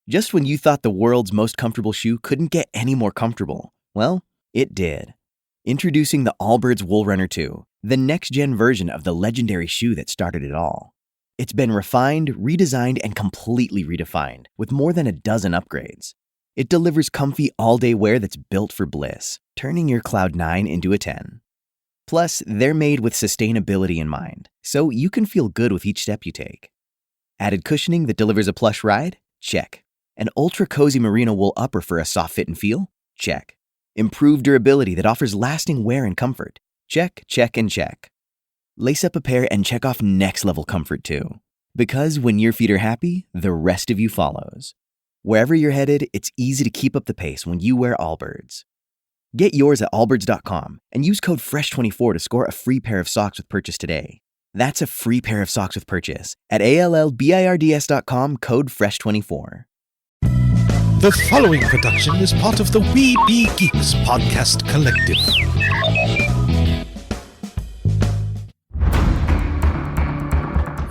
Just when you thought the world's most comfortable shoe couldn't get any more comfortable, well, it did. Introducing the Allbirds Wool Runner 2, the next-gen version of the legendary shoe that started it all. It's been refined, redesigned, and completely redefined, with more than a dozen upgrades. It delivers comfy all-day wear that's built for bliss, turning your Cloud 9 into a 10. Plus, they're made with sustainability in mind, so you can feel good with each step you take. Added cushioning that delivers a plush ride? Check. An ultra-cozy merino wool upper for a soft fit and feel? Check. Improved durability that offers lasting wear and comfort? Check, check, and check. Lace up a pair and check off next-level comfort too. Because when your feet are happy, the rest of you follows. Wherever you're headed, it's easy to keep up the pace when you wear Allbirds. Get yours at allbirds.com and use code FRESH24 to score a free pair of socks with purchase today. That's a free pair of socks with purchase at allbirds.com, code FRESH24. The following production is part of the We Be Geeks podcast collective.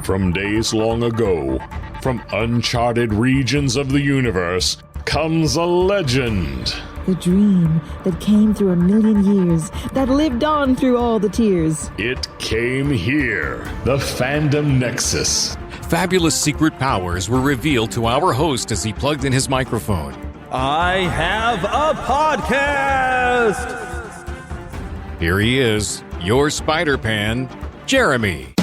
From days long ago, from uncharted regions of the universe, comes a legend. The dream that came through a million years, that lived on through all the tears. It came here, the Fandom Nexus. Fabulous secret powers were revealed to our host as he plugged in his microphone. I have a podcast! Here he is, your Spider-Pan, Jeremy.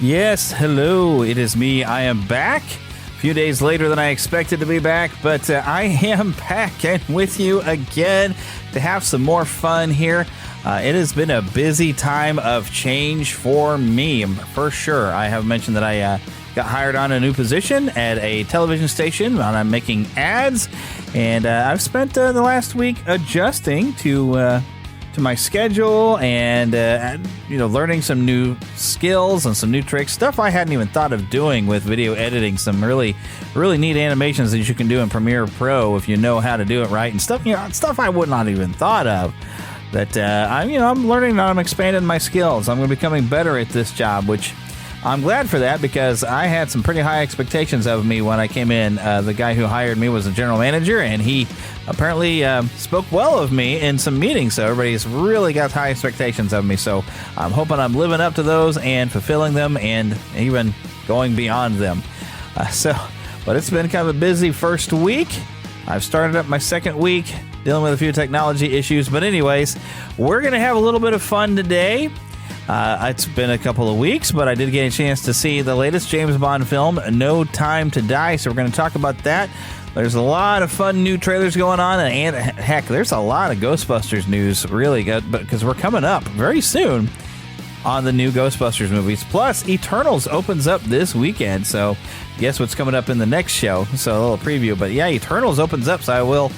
Yes, hello, it is me. I am back. A few days later than I expected to be back, but I am back and with you again to have some more fun here. It has been a busy time of change for me, for sure. I have mentioned that I got hired on a new position at a television station, and I'm making ads, and I've spent the last week adjusting to my schedule and learning some new skills and some new tricks, stuff I hadn't even thought of doing with video editing. Some really neat animations that you can do in Premiere Pro if you know how to do it right, and stuff I would not even thought of. That I'm learning, and I'm expanding my skills. I'm going to be becoming better at this job, which I'm glad for that, because I had some pretty high expectations of me when I came in. The guy who hired me was a general manager, and he apparently spoke well of me in some meetings, so everybody's really got high expectations of me. So I'm hoping I'm living up to those and fulfilling them and even going beyond them. But it's been kind of a busy first week. I've started up my second week dealing with a few technology issues. But anyways, we're going to have a little bit of fun today. It's been a couple of weeks, but I did get a chance to see the latest James Bond film, No Time to Die, so we're going to talk about that. There's a lot of fun new trailers going on, and heck, there's a lot of Ghostbusters news, really good, because we're coming up very soon on the new Ghostbusters movies. Plus, Eternals opens up this weekend, so guess what's coming up in the next show? So a little preview, but yeah, Eternals opens up, so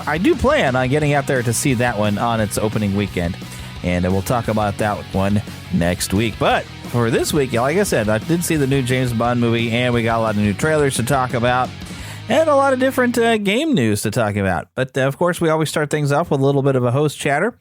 I do plan on getting out there to see that one on its opening weekend. And we'll talk about that one next week. But for this week, like I said, I did see the new James Bond movie, and we got a lot of new trailers to talk about, and a lot of different game news to talk about. But of course, we always start things off with a little bit of a host chatter.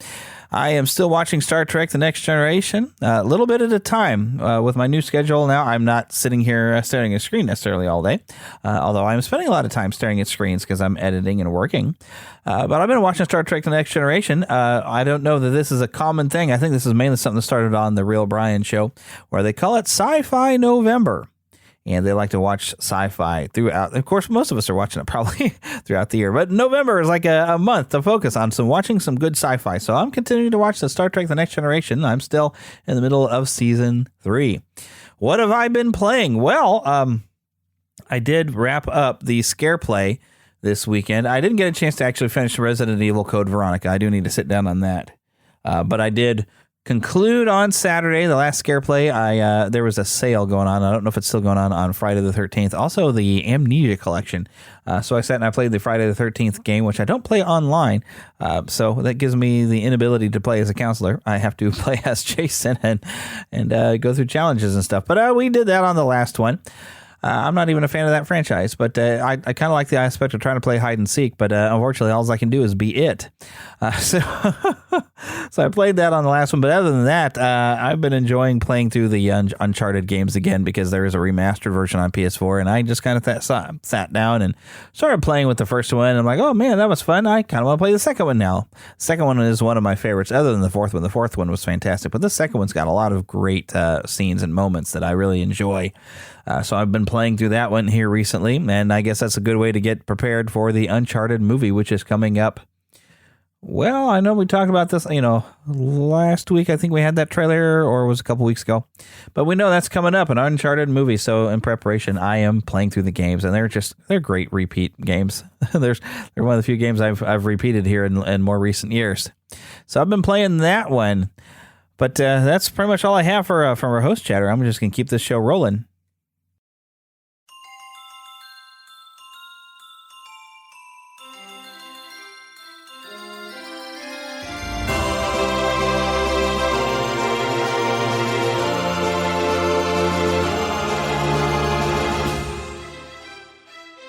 I am still watching Star Trek The Next Generation, a little bit at a time. With my new schedule now, I'm not sitting here staring at a screen necessarily all day, although I'm spending a lot of time staring at screens because I'm editing and working. But I've been watching Star Trek The Next Generation. I don't know that this is a common thing. I think this is mainly something that started on The Real Brian Show, where they call it Sci-Fi November. And they like to watch sci-fi throughout. Of course, most of us are watching it probably throughout the year. But November is like a month to focus on watching some good sci-fi. So I'm continuing to watch the Star Trek The Next Generation. I'm still in the middle of season 3. What have I been playing? Well, I did wrap up the Scare Play this weekend. I didn't get a chance to actually finish Resident Evil Code Veronica. I do need to sit down on that. But I did conclude on Saturday, the last Scare Play. There was a sale going on. I don't know if it's still going on Friday the 13th. Also, the Amnesia Collection. So I sat and I played the Friday the 13th game, which I don't play online. So that gives me the inability to play as a counselor. I have to play as Jason and go through challenges and stuff. But we did that on the last one. I'm not even a fan of that franchise, but I kind of like the aspect of trying to play hide and seek, but unfortunately, all I can do is be it. So I played that on the last one, but other than that, I've been enjoying playing through the Uncharted games again because there is a remastered version on PS4, and I just kind of sat down and started playing with the first one. And I'm like, oh man, that was fun. I kind of want to play the second one now. The second one is one of my favorites, other than the fourth one. The fourth one was fantastic, but the second one's got a lot of great scenes and moments that I really enjoy. So I've been playing through that one here recently, and I guess that's a good way to get prepared for the Uncharted movie, which is coming up. Well, I know we talked about this, last week. I think we had that trailer, or it was a couple weeks ago. But we know that's coming up, an Uncharted movie. So in preparation, I am playing through the games, and they're great repeat games. They're one of the few games I've repeated here in more recent years. So I've been playing that one. But that's pretty much all I have from our host chatter. I'm just going to keep this show rolling.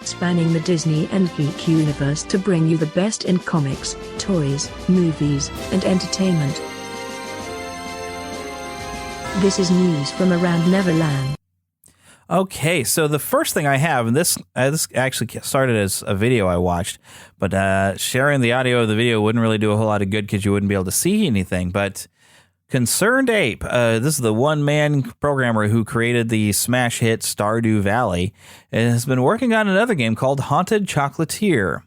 Spanning the Disney and geek universe to bring you the best in comics, toys, movies, and entertainment. This is news from around Neverland. Okay, so the first thing I have, and this actually started as a video I watched, but sharing the audio of the video wouldn't really do a whole lot of good because you wouldn't be able to see anything. But Concerned Ape, this is the one-man programmer who created the smash hit Stardew Valley, and has been working on another game called Haunted Chocolatier.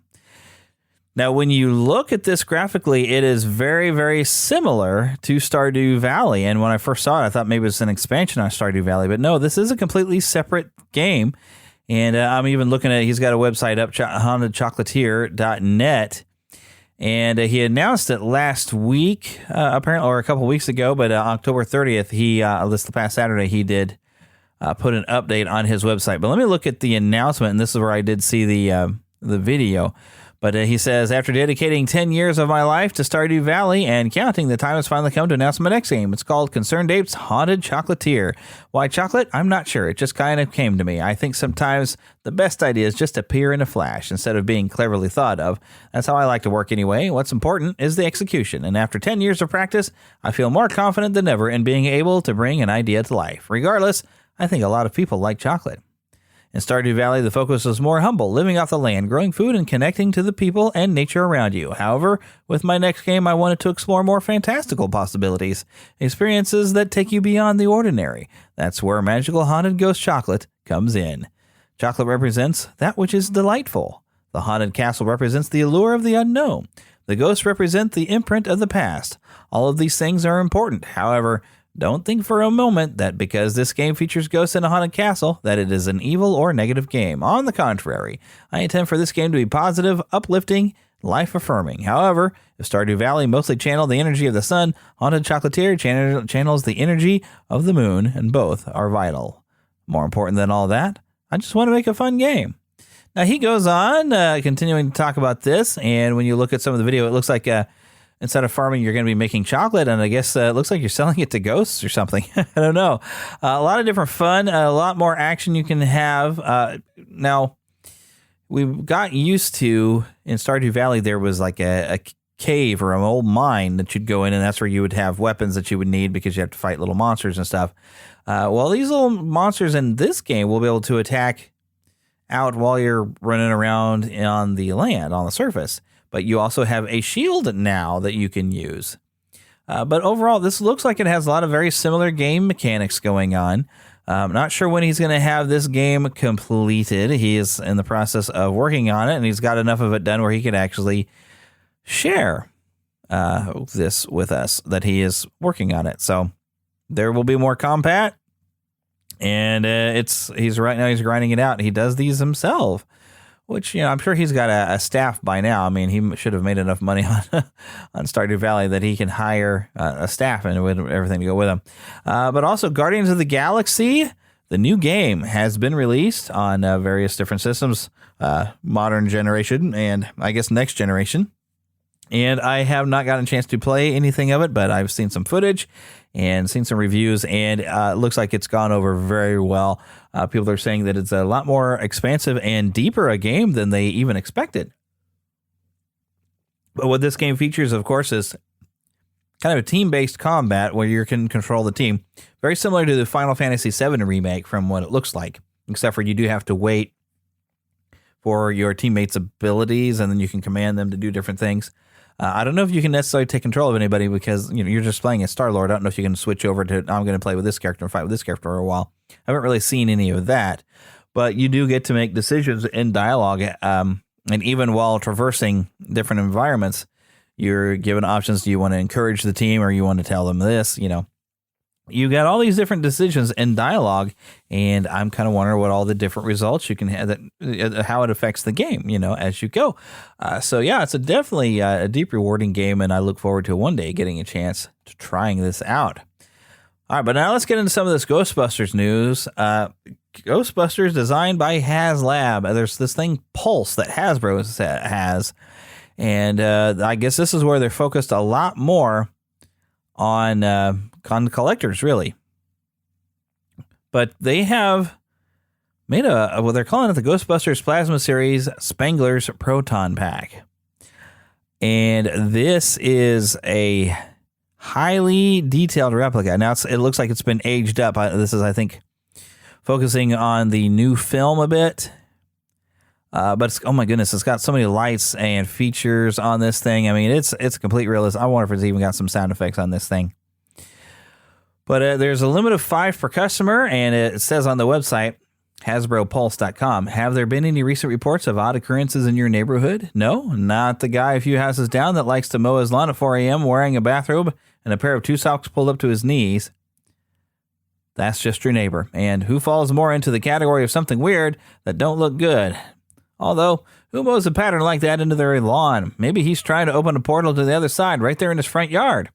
Now, when you look at this graphically, it is very, very similar to Stardew Valley. And when I first saw it, I thought maybe it's an expansion on Stardew Valley. But no, this is a completely separate game. And I'm even looking at, he's got a website up, hauntedchocolatier.net. And he announced it last week, apparently, or a couple weeks ago. But October 30th, this past Saturday, he did put an update on his website. But let me look at the announcement. And this is where I did see the video. But he says, after dedicating 10 years of my life to Stardew Valley and counting, the time has finally come to announce my next game. It's called Concerned Ape's Haunted Chocolatier. Why chocolate? I'm not sure. It just kind of came to me. I think sometimes the best ideas just appear in a flash instead of being cleverly thought of. That's how I like to work anyway. What's important is the execution. And after 10 years of practice, I feel more confident than ever in being able to bring an idea to life. Regardless, I think a lot of people like chocolate. In Stardew Valley, the focus is more humble, living off the land, growing food, and connecting to the people and nature around you. However, with my next game, I wanted to explore more fantastical possibilities, experiences that take you beyond the ordinary. That's where magical haunted ghost chocolate comes in. Chocolate represents that which is delightful. The haunted castle represents the allure of the unknown. The ghosts represent the imprint of the past. All of these things are important. However, don't think for a moment that because this game features ghosts in a haunted castle, that it is an evil or negative game. On the contrary, I intend for this game to be positive, uplifting, life-affirming. However, if Stardew Valley mostly channeled the energy of the sun, Haunted Chocolatier channels the energy of the moon, and both are vital. More important than all that, I just want to make a fun game. Now, he goes on, continuing to talk about this, and when you look at some of the video, it looks like instead of farming, you're going to be making chocolate, and I guess it looks like you're selling it to ghosts or something. I don't know. A lot of different fun, a lot more action you can have. Now, we got used to, in Stardew Valley, there was like a cave or an old mine that you'd go in, and that's where you would have weapons that you would need because you have to fight little monsters and stuff. Well, these little monsters in this game will be able to attack out while you're running around on the land, on the surface. But you also have a shield now that you can use. But overall, this looks like it has a lot of very similar game mechanics going on. I'm not sure when he's going to have this game completed. He is in the process of working on it, and he's got enough of it done where he could actually share this with us, that he is working on it. So there will be more combat, and he's grinding it out. He does these himself, which, I'm sure he's got a staff by now. I mean, he should have made enough money on Stardew Valley that he can hire a staff and everything to go with him. But also, Guardians of the Galaxy, the new game, has been released on various different systems, modern generation and I guess next generation. And I have not gotten a chance to play anything of it, but I've seen some footage and seen some reviews, and it looks like it's gone over very well. People are saying that it's a lot more expansive and deeper a game than they even expected. But what this game features, of course, is kind of a team-based combat where you can control the team. Very similar to the Final Fantasy VII remake from what it looks like, except for you do have to wait for your teammates' abilities, and then you can command them to do different things. I don't know if you can necessarily take control of anybody because you're just playing as Star-Lord. I don't know if you can switch over to, I'm going to play with this character and fight with this character for a while. I haven't really seen any of that. But you do get to make decisions in dialogue. And even while traversing different environments, you're given options. Do you want to encourage the team or you want to tell them this? You got all these different decisions in dialogue, and I'm kind of wondering what all the different results you can have, how it affects the game, as you go. So yeah, it's definitely a deep, rewarding game, and I look forward to one day getting a chance to trying this out. All right, but now let's get into some of this Ghostbusters news. Ghostbusters designed by HasLab. There's this thing Pulse that Hasbro has, and I guess this is where they're focused a lot more on collectors, really. But they have made what they're calling it the Ghostbusters Plasma Series Spangler's Proton Pack. And this is a highly detailed replica. Now, it looks like it's been aged up. This is, I think, focusing on the new film a bit. But oh my goodness, it's got so many lights and features on this thing. I mean, it's a complete realism. I wonder if it's even got some sound effects on this thing. But there's a limit of 5 per customer, and it says on the website, HasbroPulse.com, have there been any recent reports of odd occurrences in your neighborhood? No, not the guy a few houses down that likes to mow his lawn at 4 a.m. wearing a bathrobe and a pair of 2 socks pulled up to his knees. That's just your neighbor. And who falls more into the category of something weird that don't look good? Although, who mows a pattern like that into their lawn? Maybe he's trying to open a portal to the other side right there in his front yard.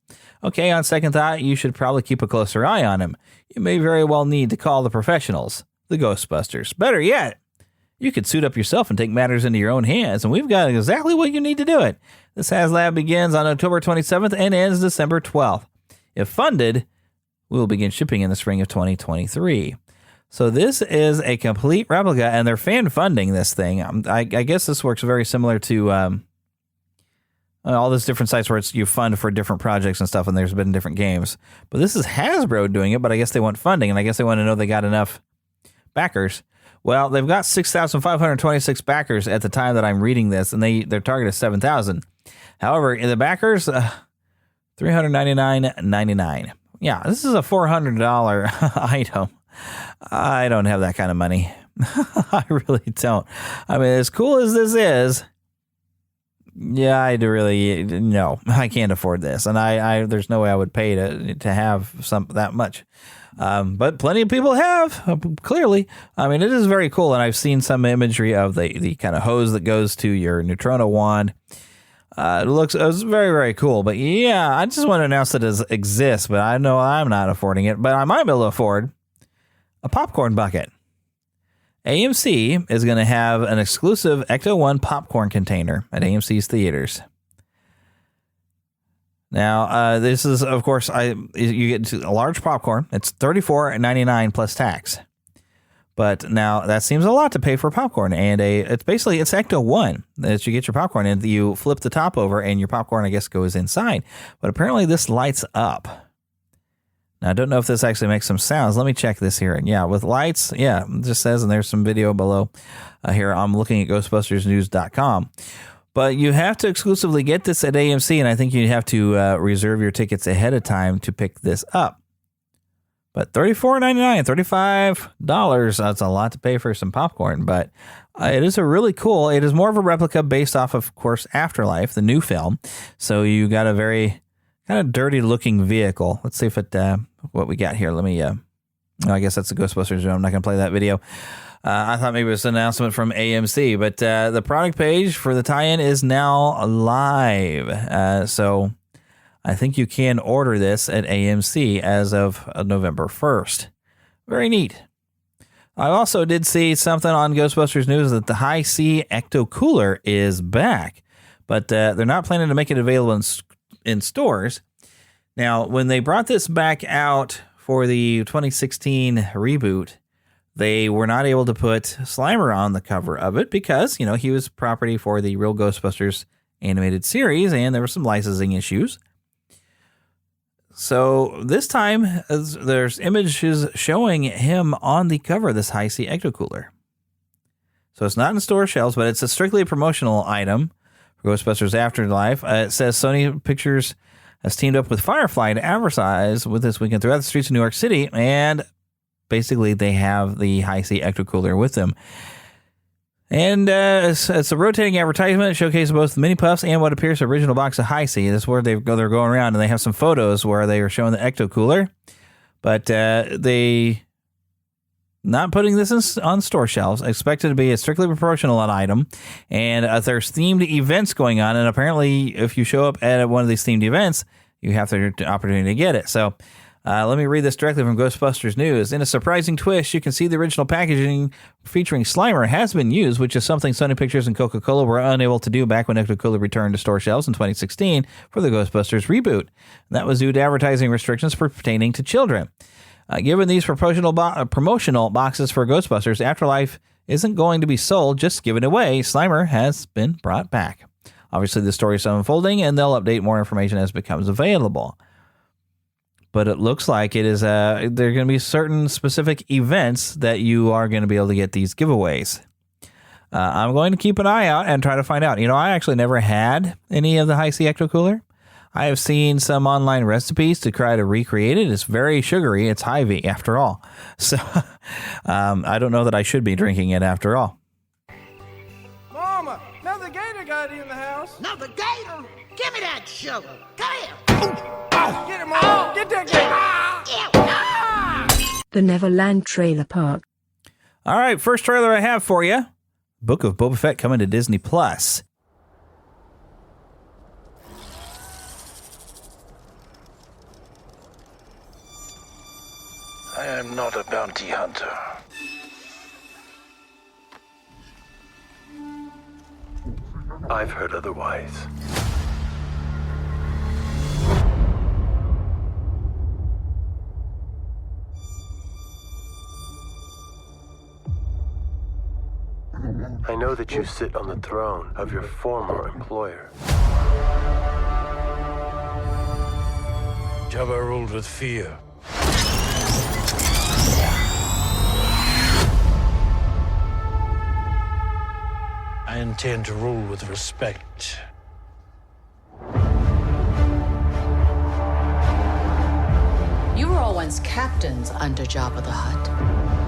Okay, on second thought, you should probably keep a closer eye on him. You may very well need to call the professionals, the Ghostbusters. Better yet, you could suit up yourself and take matters into your own hands, and we've got exactly what you need to do it. This HasLab begins on October 27th and ends December 12th. If funded, we will begin shipping in the spring of 2023. So this is a complete replica, and they're fan funding this thing. I guess this works very similar to all those different sites where you fund for different projects and stuff, and there's been different games. But this is Hasbro doing it, but I guess they want funding, and I guess they want to know they got enough backers. Well, they've got 6,526 backers at the time that I'm reading this, and their target is 7,000. However, in the backers, $399.99. Yeah, this is a $400 item. I don't have that kind of money. I really don't. I mean, as cool as this is, yeah, I can't afford this, and I there's no way I would pay to have that much. But plenty of people have, clearly. I mean, it is very cool, and I've seen some imagery of the kind of hose that goes to your neutrino wand. It was very, very cool. But yeah, I just want to announce that it exists, but I know I'm not affording it. But I might be able to afford a popcorn bucket. AMC is going to have an exclusive Ecto-1 popcorn container at AMC's theaters. Now, this is, of course, you get a large popcorn. It's $34.99 plus tax. But now that seems a lot to pay for popcorn, and it's Ecto-1 that you get your popcorn in. You flip the top over, and your popcorn, I guess, goes inside. But apparently, this lights up. Now, I don't know if this actually makes some sounds. Let me check this here. And yeah, with lights, yeah, it just says, and there's some video below here. I'm looking at GhostbustersNews.com. But you have to exclusively get this at AMC, and I think you have to reserve your tickets ahead of time to pick this up. But $34.99, $35, that's a lot to pay for some popcorn. But it is it is more of a replica based off of course, Afterlife, the new film. So you got a very kind of dirty looking vehicle. Let's see if what we got here. Let me, I guess that's the Ghostbusters. I'm not going to play that video. I thought maybe it was an announcement from AMC, but the product page for the tie-in is now live. So I think you can order this at AMC as of November 1st. Very neat. I also did see something on Ghostbusters News that the High C Ecto Cooler is back. but they're not planning to make it available in stores. Now, when they brought this back out for the 2016 reboot, they were not able to put Slimer on the cover of it because, he was property for the Real Ghostbusters animated series, and there were some licensing issues. So this time, there's images showing him on the cover of this High-C Ecto-Cooler. So it's not in store shelves, but it's a strictly promotional item for Ghostbusters Afterlife. It says Sony Pictures has teamed up with Firefly to advertise with this weekend throughout the streets of New York City, and basically they have the High-C Ecto-Cooler with them. And it's a rotating advertisement. It showcases both the mini puffs and what appears to the original box of High-C. That's where they're going around, and they have some photos where they are showing the Ecto-Cooler. But they not putting this on store shelves. Expected to be a strictly promotional item. And there's themed events going on. And apparently, if you show up at one of these themed events, you have the opportunity to get it. So let me read this directly from Ghostbusters News. In a surprising twist, you can see the original packaging featuring Slimer has been used, which is something Sony Pictures and Coca-Cola were unable to do back when Ecto-Cooler returned to store shelves in 2016 for the Ghostbusters reboot. That was due to advertising restrictions pertaining to children. Given these promotional boxes for Ghostbusters, Afterlife isn't going to be sold, just given away. Slimer has been brought back. Obviously, the story is unfolding, and they'll update more information as it becomes available. But it looks like it is there are going to be certain specific events that you are going to be able to get these giveaways. I'm going to keep an eye out and try to find out. I actually never had any of the High-C Ecto-Cooler. I have seen some online recipes to try to recreate it. It's very sugary. It's Hy-Vee, after all. So I don't know that I should be drinking it after all. Mama, another gator got in the house. Another gator? Give me that sugar. Come here. Get him, Mama. Get that gator. The Neverland Trailer Park. All right, first trailer I have for you. Book of Boba Fett coming to Disney+. I am not a bounty hunter. I've heard otherwise. I know that you sit on the throne of your former employer. Jabba ruled with fear. I intend to rule with respect. You were all once captains under Jabba the Hutt.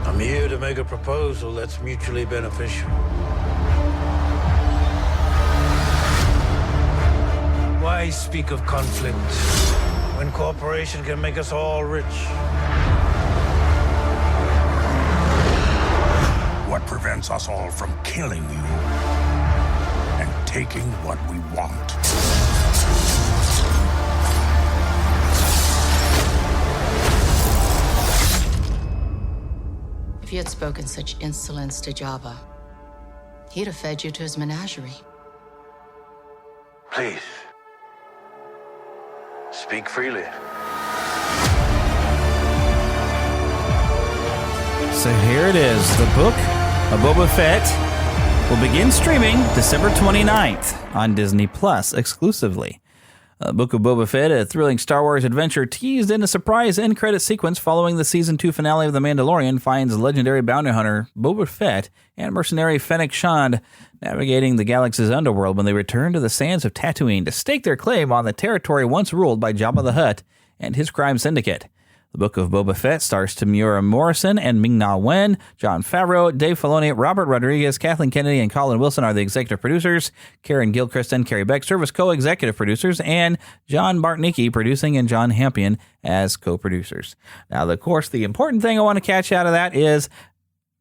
I'm here to make a proposal that's mutually beneficial. Why speak of conflict when cooperation can make us all rich? What prevents us all from killing you and taking what we want? If you had spoken such insolence to Jabba, he'd have fed you to his menagerie. Please, speak freely. So here it is. The Book of Boba Fett will begin streaming December 29th on Disney Plus exclusively. Book of Boba Fett, a thrilling Star Wars adventure teased in a surprise end credit sequence following the Season 2 finale of The Mandalorian, finds legendary bounty hunter Boba Fett and mercenary Fennec Shand navigating the galaxy's underworld when they return to the sands of Tatooine to stake their claim on the territory once ruled by Jabba the Hutt and his crime syndicate. The Book of Boba Fett stars Tamura Morrison and Ming-Na Wen. Jon Favreau, Dave Filoni, Robert Rodriguez, Kathleen Kennedy, and Colin Wilson are the executive producers. Karen Gilchrist and Carrie Beck serve as co-executive producers, and John Bartnicki producing and John Hampion as co-producers. Now, of course, the important thing I want to catch out of that is,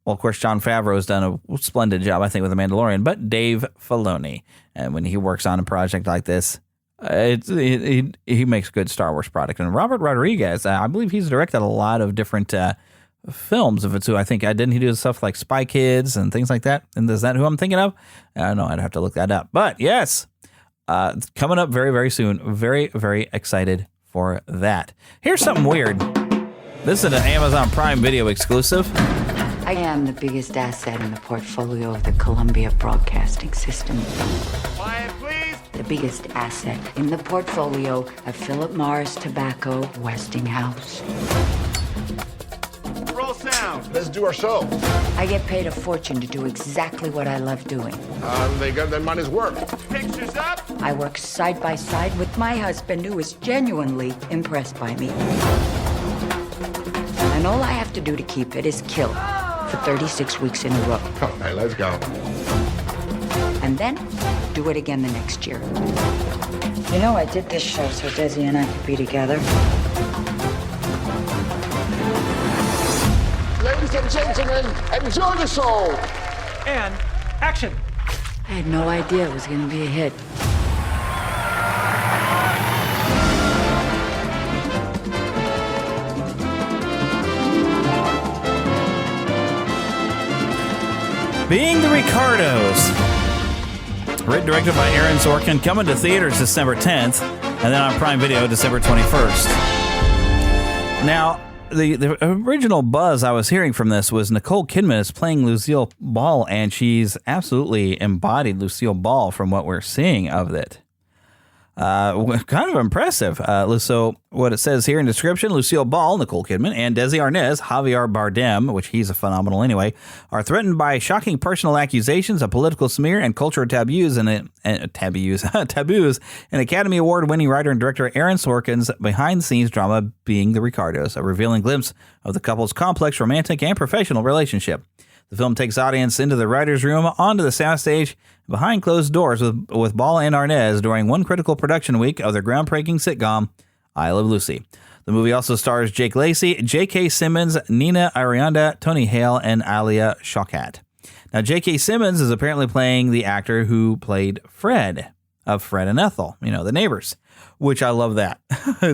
well, of course, Jon Favreau has done a splendid job, I think, with The Mandalorian, but Dave Filoni. And when he works on a project like this, he makes good Star Wars product. And Robert Rodriguez, I believe he's directed a lot of different films of it too. I think didn't he do stuff like Spy Kids and things like that? And is that who I'm thinking of? I don't know. I'd have to look that up. But yes, Coming up very, very soon. Very, very excited for that. Here's something weird. This is an Amazon Prime Video exclusive. I am the biggest asset in the portfolio of the Columbia Broadcasting System. Quiet, please. The biggest asset in the portfolio of Philip Morris Tobacco Westinghouse. Roll sound. Let's do our show. I get paid a fortune to do exactly what I love doing. They got their money's worth. Pictures up. I work side by side with my husband, who is genuinely impressed by me. And all I have to do to keep it is kill for 36 weeks in a row. All right, let's go. And then do it again the next year. You know, I did this show so Desi and I could be together. Ladies and gentlemen, enjoy the show. And action. I had no idea it was going to be a hit. Being the Ricardos. Written, directed by Aaron Sorkin, coming to theaters December 10th, and then on Prime Video December 21st. Now, the original buzz I was hearing from this was Nicole Kidman is playing Lucille Ball, and she's absolutely embodied Lucille Ball from what we're seeing of it. Kind of impressive. So what it says here in the description, Lucille Ball, Nicole Kidman, and Desi Arnaz, Javier Bardem, which he's a phenomenal anyway, are threatened by shocking personal accusations, a political smear, and cultural taboos in Academy Award-winning writer and director Aaron Sorkin's behind-the-scenes drama Being the Ricardos, a revealing glimpse of the couple's complex romantic and professional relationship. The film takes audience into the writer's room, onto the soundstage, behind closed doors with Ball and Arnaz during one critical production week of their groundbreaking sitcom, I Love Lucy. The movie also stars Jake Lacey, J.K. Simmons, Nina Arianda, Tony Hale, and Alia Shawkat. Now, J.K. Simmons is apparently playing the actor who played Fred of Fred and Ethel, the neighbors, which I love that.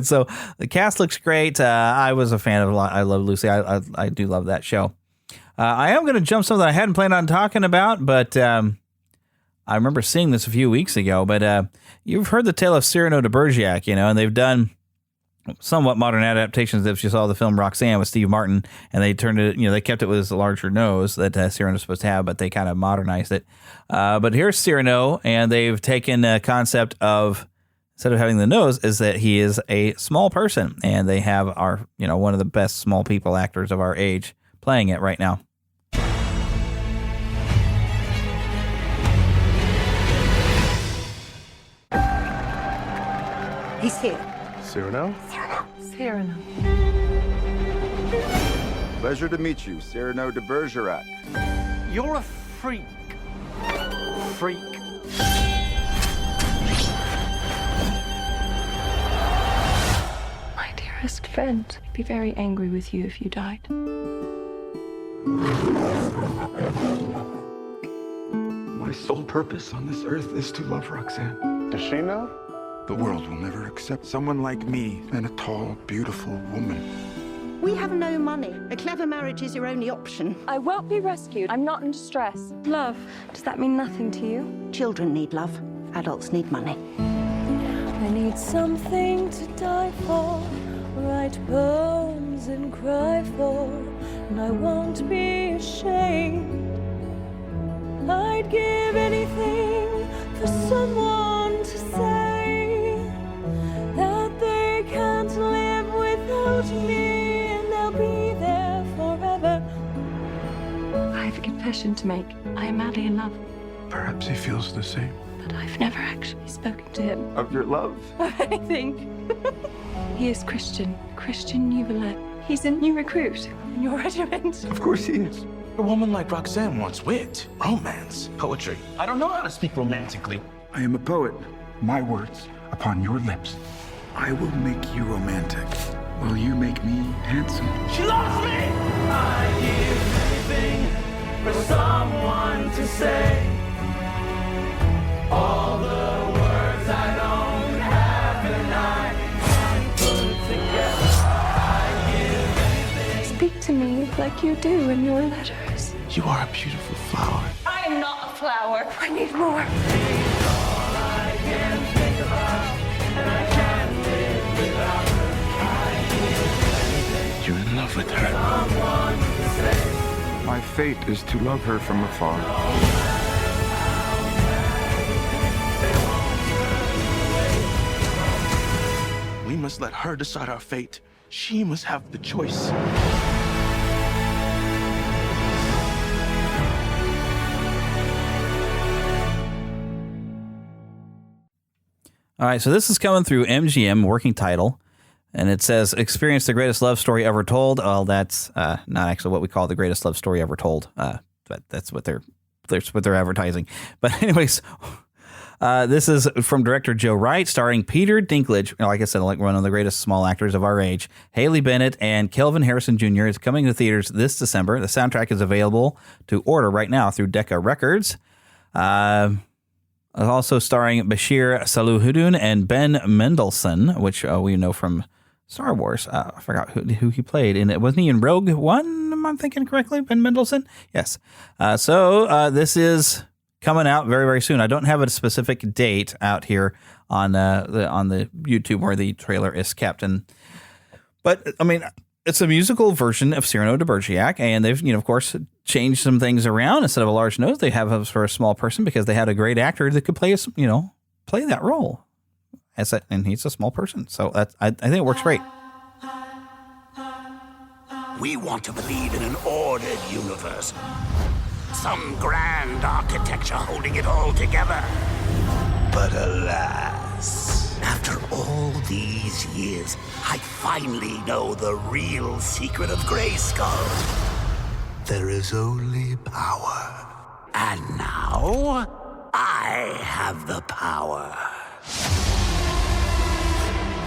So the cast looks great. I was a fan of I Love Lucy. I do love that show. I am going to jump something I hadn't planned on talking about, but I remember seeing this a few weeks ago. But you've heard the tale of Cyrano de Bergerac, and they've done somewhat modern adaptations. If you saw the film Roxanne with Steve Martin, and they turned it, they kept it with his larger nose that Cyrano was supposed to have, but they kind of modernized it. But here's Cyrano, and they've taken a concept of, instead of having the nose, is that he is a small person, and they have our, one of the best small people actors of our age playing it right now. He's here. Cyrano? Cyrano. Pleasure to meet you, Cyrano de Bergerac. You're a freak. Freak. My dearest friend, I'd be very angry with you if you died. My sole purpose on this earth is to love Roxanne. Does she know? The world will never accept someone like me and a tall, beautiful woman. We have no money. A clever marriage is your only option. I won't be rescued. I'm not in distress. Love, does that mean nothing to you? Children need love. Adults need money. I need something to die for, write poems and cry for, and I won't be ashamed. I'd give anything for someone to say that they can't live without me, and they'll be there forever. I have a confession to make. I am madly in love. Perhaps he feels the same. But I've never actually spoken to him. Of your love? Of anything. He is Christian Neverland. He's a new recruit in your regiment. Of course he is. A woman like Roxanne wants wit, romance, poetry. I don't know how to speak romantically. I am a poet. My words upon your lips. I will make you romantic. Will you make me handsome? She lost me! I give anything for someone to say all the words I don't have and I put together. I give anything. Speak to me like you do in your letters. You are a beautiful flower. I am not a flower. I need more. can't think about, and I can't live without her. I You're in love with her. someone to say. My fate is to love her from afar. We must let her decide our fate. She must have the choice. All right, so this is coming through MGM, working title, and it says, experience the greatest love story ever told. Well, that's not actually what we call the greatest love story ever told, but that's what they're advertising. But anyways, this is from director Joe Wright, starring Peter Dinklage, like I said, like one of the greatest small actors of our age, Haley Bennett, and Kelvin Harrison Jr. is coming to theaters this December. The soundtrack is available to order right now through Decca Records. Also starring Bashir Salahuddin and Ben Mendelsohn, which we know from Star Wars. I forgot who he played in it. Wasn't he in Rogue One? Am I thinking correctly? Ben Mendelsohn? Yes. So this is coming out very, very soon. I don't have a specific date out here on the YouTube where the trailer is kept. But I mean, it's a musical version of Cyrano de Bergerac, and they've, of course, changed some things around. Instead of a large nose, they have for a small person because they had a great actor that could play that role. And he's a small person, so I think it works great. We want to believe in an ordered universe. Some grand architecture holding it all together. But alas, after all these years, I finally know the real secret of Grayskull. There is only power. And now, I have the power.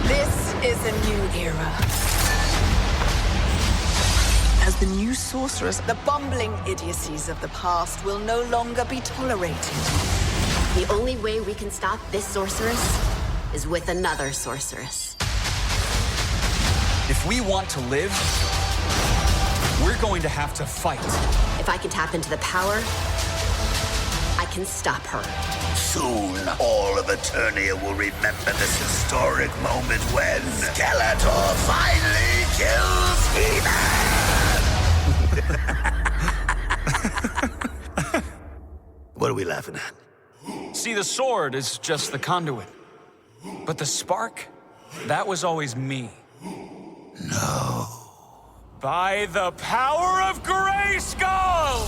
This is a new era. As the new sorceress, the bumbling idiocies of the past will no longer be tolerated. The only way we can stop this sorceress is with another sorceress. If we want to live, we're going to have to fight. If I can tap into the power, I can stop her. Soon, all of Eternia will remember this historic moment when Skeletor finally kills He-Man! What are we laughing at? See, the sword is just the conduit. But the spark, that was always me. No. By the power of Grayskull!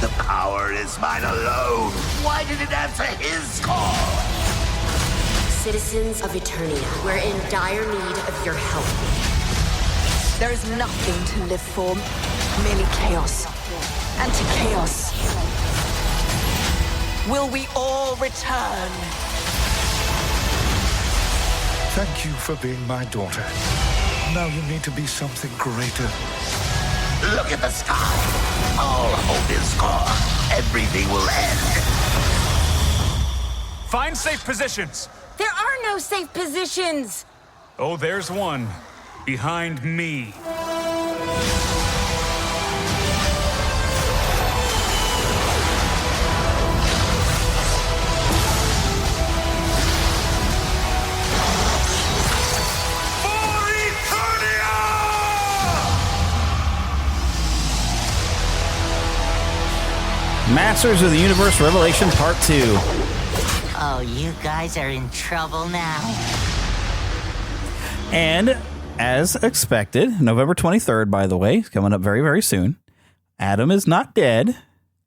The power is mine alone. Why did it answer his call? Citizens of Eternia, we're in dire need of your help. There is nothing to live for, merely chaos. And to chaos, will we all return? Thank you for being my daughter. Now you need to be something greater. Look at the sky. All hope is gone. Everything will end. Find safe positions. There are no safe positions. Oh, there's one. Behind me. Masters of the Universe Revelation Part 2. Oh, you guys are in trouble now. And as expected, November 23rd, by the way, coming up very, very soon. Adam is not dead.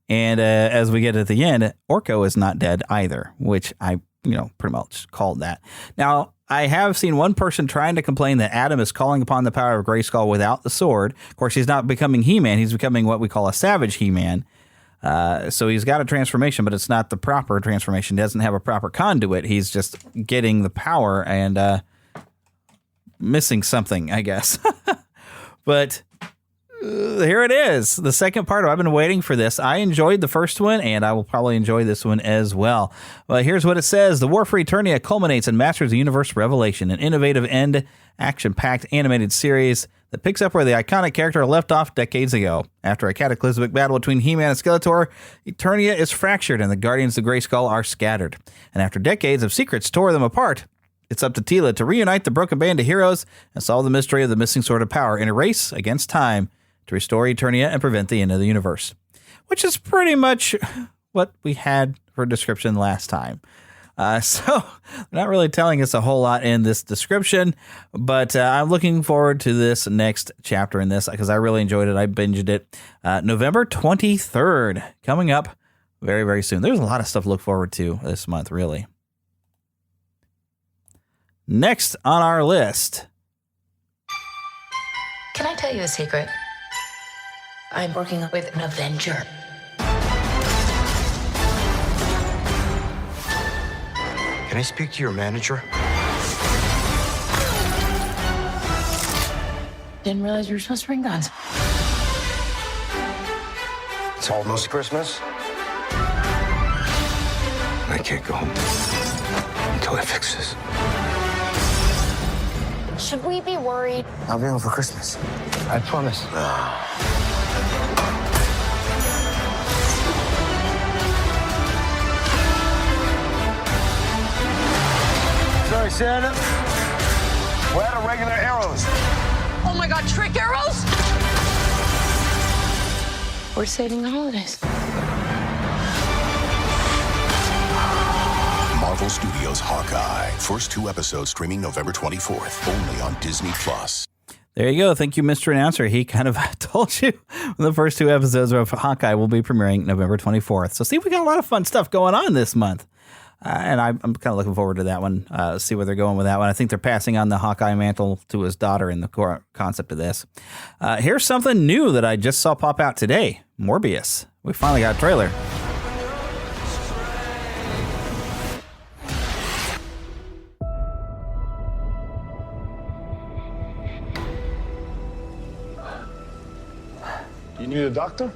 And as we get at the end, Orko is not dead either, which I, pretty much called that. Now, I have seen one person trying to complain that Adam is calling upon the power of Grayskull without the sword. Of course, he's not becoming He-Man. He's becoming what we call a Savage He-Man. So he's got a transformation, but it's not the proper transformation. He doesn't have a proper conduit. He's just getting the power and missing something, I guess. But here it is. The second part. I've been waiting for this. I enjoyed the first one, and I will probably enjoy this one as well. Well, here's what it says. The War for Eternia culminates in Masters of the Universe Revelation, an innovative end action-packed animated series that picks up where the iconic character left off decades ago. After a cataclysmic battle between He-Man and Skeletor, Eternia is fractured and the Guardians of Grayskull are scattered. And after decades of secrets tore them apart, it's up to Teela to reunite the broken band of heroes and solve the mystery of the missing Sword of Power in a race against time to restore Eternia and prevent the end of the universe. Which is pretty much what we had for a description last time. So they're not really telling us a whole lot in this description, but I'm looking forward to this next chapter in this because I really enjoyed it. I binged it. November 23rd, coming up very, very soon. There's a lot of stuff to look forward to this month, really. Next on our list. Can I tell you a secret? I'm working with an Avenger. Can I speak to your manager? Didn't realize you were supposed to bring guns. It's almost Christmas. I can't go home until I fix this. Should we be worried? I'll be home for Christmas. I promise. Sorry, Santa. We're out of regular arrows. Oh my God, trick arrows? We're saving the holidays. Marvel Studios' Hawkeye. First 2 episodes streaming November 24th, only on Disney+. There you go. Thank you, Mr. Announcer. He kind of told you the first 2 episodes of Hawkeye will be premiering November 24th. So see, we got a lot of fun stuff going on this month. And I'm kind of looking forward to that one, see where they're going with that one. I think they're passing on the Hawkeye mantle to his daughter in the core concept of this. Here's something new that I just saw pop out today. Morbius. We finally got a trailer. You need a doctor?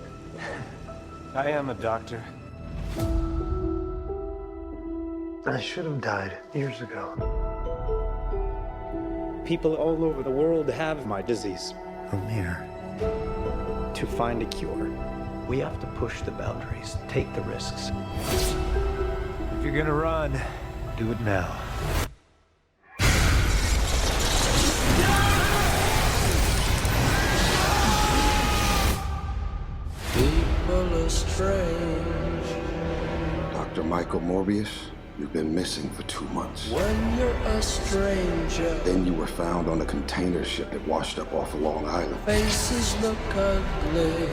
I am a doctor. I should have died years ago. People all over the world have my disease. I'm here to find a cure. We have to push the boundaries, take the risks. If you're gonna run, do it now. People are strange. Dr. Michael Morbius, you've been missing for 2 months. When you're a stranger, Then you were found on a container ship that washed up off of Long Island. faces look ugly.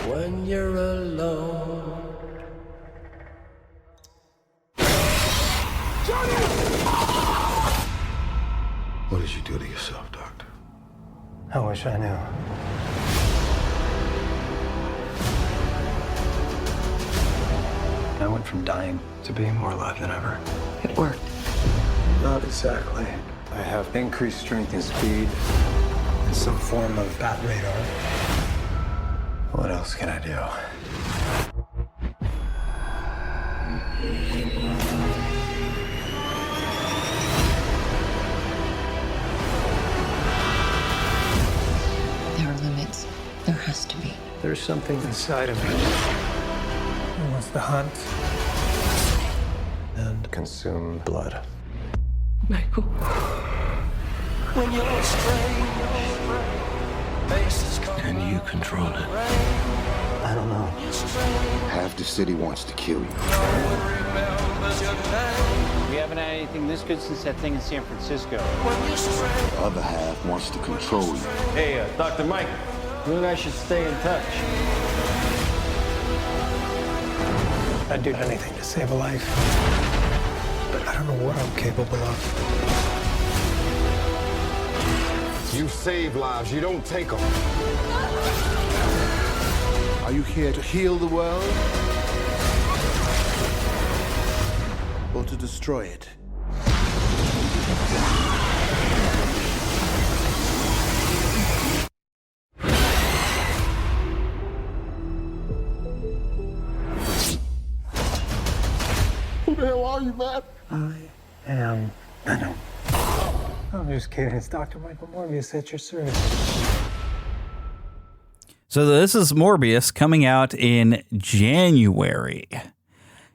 When you're alone. What did you do to yourself, Doctor? I wish I knew. I went from dying to being more alive than ever. It worked. Not exactly. I have increased strength and speed and some form of bat radar. What else can I do? There are limits. There has to be. There's something inside of me that wants to hunt and consume blood. Michael. When you're a stranger, faces come. Can you control it? I don't know. Half the city wants to kill you. We haven't had anything this good since that thing in San Francisco. The other half wants to control you. Hey, Dr. Mike, you and I should stay in touch. I'd do anything to save a life, but I don't know what I'm capable of. You save lives, you don't take them. Are you here to heal the world? Or to destroy it? Who the hell are you, man? I am Venom. I'm just kidding. It's Dr. Michael Morbius at your service. So this is Morbius coming out in January.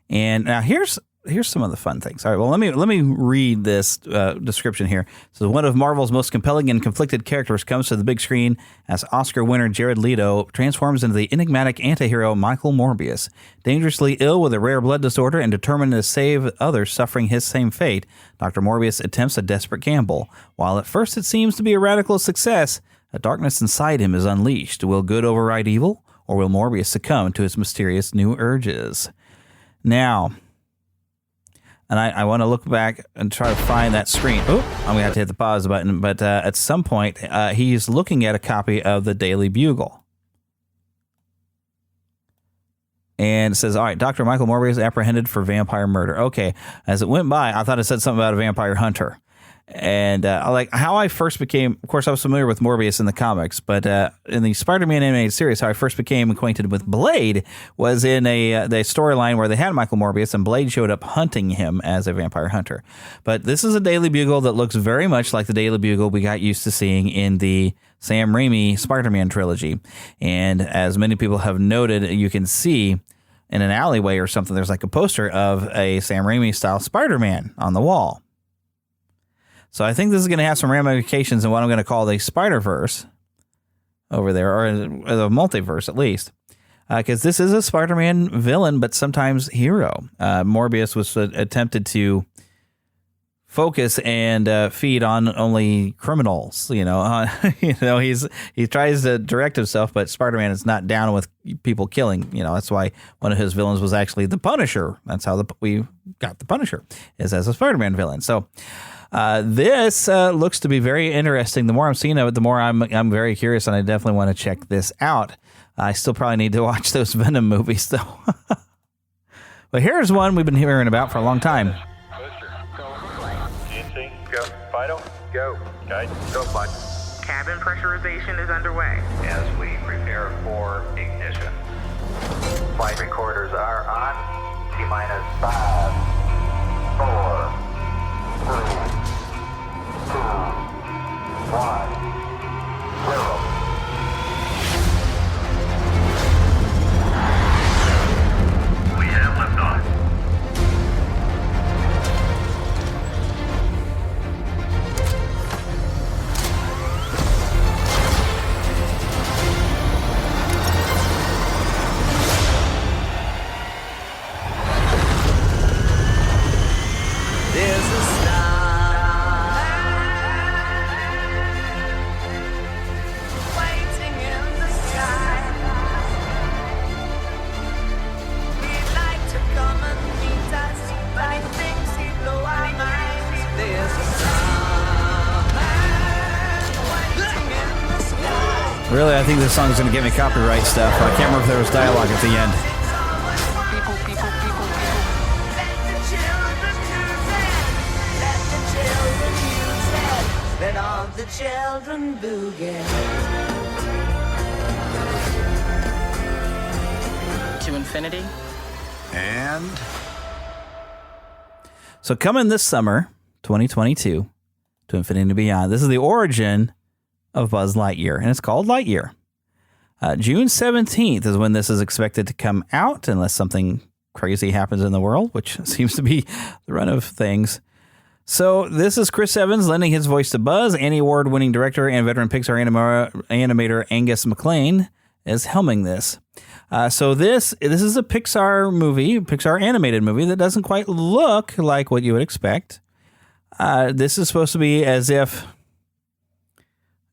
And now here's some of the fun things. All right, well, let me read this description here. So one of Marvel's most compelling and conflicted characters comes to the big screen as Oscar winner Jared Leto transforms into the enigmatic antihero Michael Morbius. Dangerously ill with a rare blood disorder and determined to save others suffering his same fate, Dr. Morbius attempts a desperate gamble. While at first it seems to be a radical success, a darkness inside him is unleashed. Will good override evil, or will Morbius succumb to his mysterious new urges? Now, and I want to look back and try to find that screen. Oh, I'm going to have to hit the pause button. But at some point, he's looking at a copy of the Daily Bugle. And it says, all right, Dr. Michael Morbius apprehended for vampire murder. Okay, as it went by, I thought it said something about a vampire hunter. And like how I first became, of course, I was familiar with Morbius in the comics, but in the Spider-Man animated series, how I first became acquainted with Blade was in the storyline where they had Michael Morbius and Blade showed up hunting him as a vampire hunter. But this is a Daily Bugle that looks very much like the Daily Bugle we got used to seeing in the Sam Raimi Spider-Man trilogy. And as many people have noted, you can see in an alleyway or something, there's like a poster of a Sam Raimi style Spider-Man on the wall. So I think this is going to have some ramifications in what I'm going to call the Spider-Verse over there, or the multiverse at least, because this is a Spider-Man villain, but sometimes hero. Morbius was attempted to focus and feed on only criminals. He tries to direct himself, but Spider-Man is not down with people killing. That's why one of his villains was actually the Punisher. That's how we got the Punisher, is as a Spider-Man villain. So. This looks to be very interesting. The more I'm seeing of it, the more I'm very curious, and I definitely want to check this out. I still probably need to watch those Venom movies, though. But here's one we've been hearing about for a long time. GNC, go. Fido, go. Guidance, go, bud. Cabin pressurization is underway. As we prepare for ignition. Flight recorders are on. T-minus 5, 4, 3, 2, 1, 0. We have liftoff. There's a star waiting in the sky. We'd like to come and meet us, but he thinks he'd blow our minds. There's a star waiting in the sky. Really, I think this song is going to get me copyright stuff. I can't remember if there was dialogue at the end. Let all the children boogie. To infinity. And so coming this summer, 2022, to Infinity and Beyond. This is the origin of Buzz Lightyear, and it's called Lightyear. June 17th is when this is expected to come out, unless something crazy happens in the world, which seems to be the run of things. So this is Chris Evans lending his voice to Buzz. Annie Award-winning director and veteran Pixar animator Angus MacLane is helming this. So this is a Pixar movie, Pixar animated movie that doesn't quite look like what you would expect. This is supposed to be as if,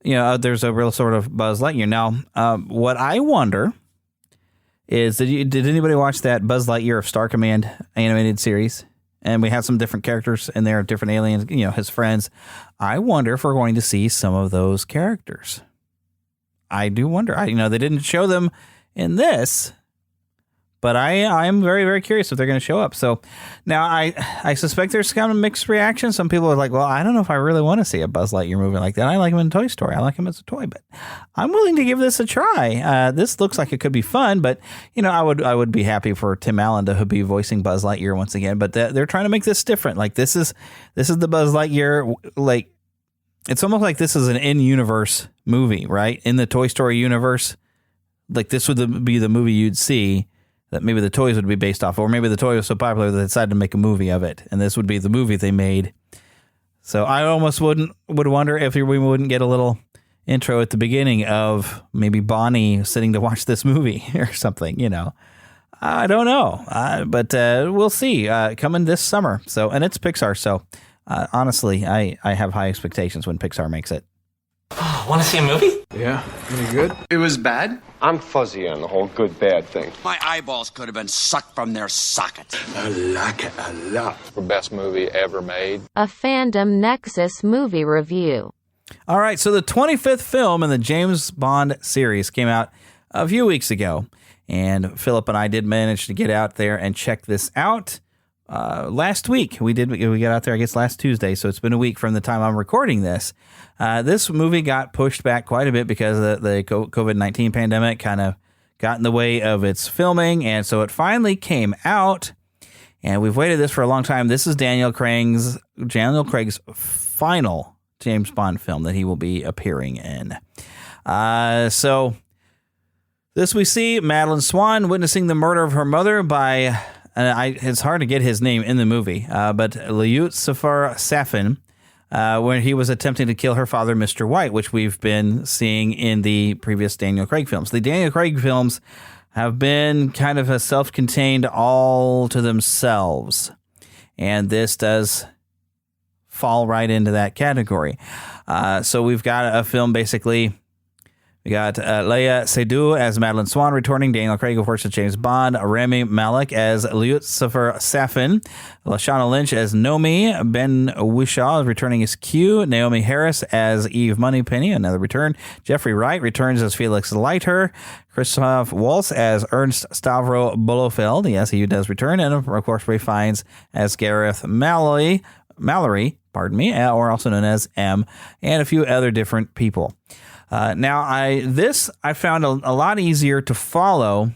there's a real sort of Buzz Lightyear. Now, what I wonder is, did anybody watch that Buzz Lightyear of Star Command animated series? And we have some different characters in there, different aliens, his friends. I wonder if we're going to see some of those characters. I do wonder. They didn't show them in this, but I'm very, very curious if they're going to show up. So now I suspect there's kind of mixed reactions. Some people are like, well, I don't know if I really want to see a Buzz Lightyear movie like that. I like him in Toy Story. I like him as a toy, but I'm willing to give this a try. This looks like it could be fun, but I would be happy for Tim Allen to be voicing Buzz Lightyear once again. But they're trying to make this different. Like this is the Buzz Lightyear, like it's almost like this is an in-universe movie, right? In the Toy Story universe, like this would be the movie you'd see that maybe the toys would be based off, or maybe the toy was so popular that they decided to make a movie of it, and this would be the movie they made. So I almost would wonder if we wouldn't get a little intro at the beginning of maybe Bonnie sitting to watch this movie or something, you know. I don't know, but we'll see. Coming this summer, and it's Pixar, so honestly, I have high expectations when Pixar makes it. Oh, want to see a movie? Yeah, any good? It was bad? I'm fuzzy on the whole good-bad thing. My eyeballs could have been sucked from their sockets. I like it a lot. The best movie ever made. A Fandom Nexus movie review. All right, so the 25th film in the James Bond series came out a few weeks ago, and Philip and I did manage to get out there and check this out. Last week, we got out there, I guess, last Tuesday, so it's been a week from the time I'm recording this. This movie got pushed back quite a bit because the COVID-19 pandemic kind of got in the way of its filming, and so it finally came out, and we've waited this for a long time. This is Daniel Craig's final James Bond film that he will be appearing in. So this we see Madeline Swan witnessing the murder of her mother by... it's hard to get his name in the movie, but Lucifer Safin, when he was attempting to kill her father, Mr. White, which we've been seeing in the previous Daniel Craig films. The Daniel Craig films have been kind of a self-contained all to themselves, and this does fall right into that category. So we've got a film basically... We got Léa Seydoux as Madeline Swan returning, Daniel Craig, of course, as James Bond, Rami Malek as Lucifer Safin, Lashana Lynch as Nomi, Ben Whishaw returning as Q, Naomi Harris as Eve Moneypenny, another return, Jeffrey Wright returns as Felix Leiter, Christoph Waltz as Ernst Stavro Bolofeld, yes, he does return, and of course, Ray Fiennes as Gareth Mallory, or also known as M, and a few other different people. Now, I found a lot easier to follow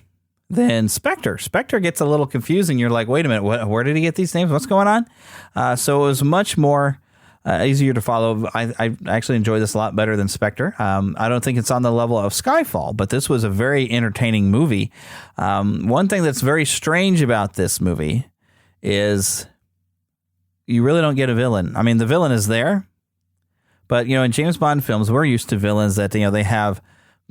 than Spectre. Spectre gets a little confusing. You're like, wait a minute, where did he get these names? What's going on? So it was much more easier to follow. I actually enjoy this a lot better than Spectre. I don't think it's on the level of Skyfall, but this was a very entertaining movie. One thing that's very strange about this movie is you really don't get a villain. I mean, the villain is there. But, you know, in James Bond films, we're used to villains that, you know, they have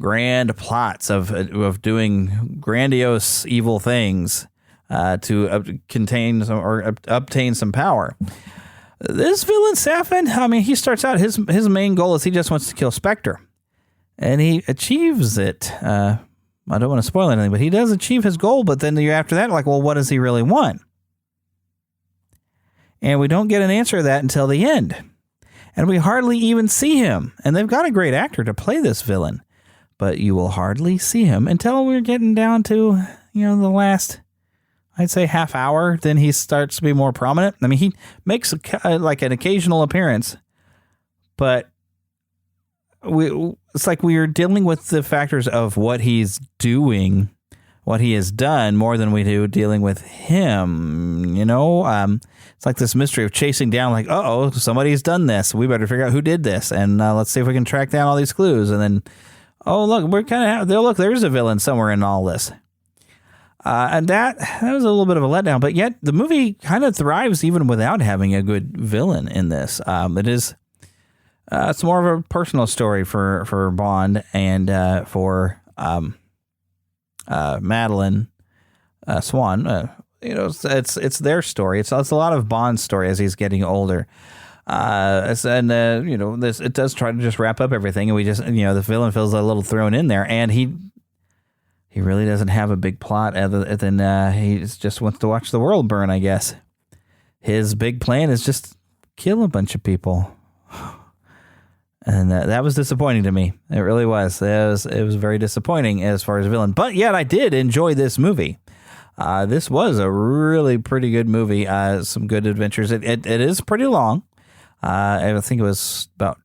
grand plots of doing grandiose evil things to contain some, or obtain some power. This villain, Safin, I mean, he starts out, his main goal is he just wants to kill Spectre. And he achieves it. I don't want to spoil anything, but he does achieve his goal. But then you're after that, like, well, what does he really want? And we don't get an answer to that until the end. And we hardly even see him. And they've got a great actor to play this villain. But you will hardly see him until we're getting down to, you know, the last, I'd say, half hour. Then he starts to be more prominent. I mean, he makes like an occasional appearance. But it's like we are dealing with the factors of what he's doing, what he has done, more than we do dealing with him, you know? It's like this mystery of chasing down, like, uh-oh, somebody's done this. We better figure out who did this. And let's see if we can track down all these clues. And then, oh, look, we're kind of, look, there's a villain somewhere in all this. And that was a little bit of a letdown. But yet the movie kind of thrives even without having a good villain in this. It's more of a personal story for Bond and for Madeline Swan. You know, it's their story. It's a lot of Bond's story as he's getting older. You know, it does try to just wrap up everything, and we just, you know, the villain feels a little thrown in there, and he really doesn't have a big plot other than he just wants to watch the world burn, I guess. His big plan is just kill a bunch of people. And that was disappointing to me. It really was. It was very disappointing as far as a villain. But yet I did enjoy this movie. This was a really pretty good movie. Some good adventures. It is pretty long. I think it was about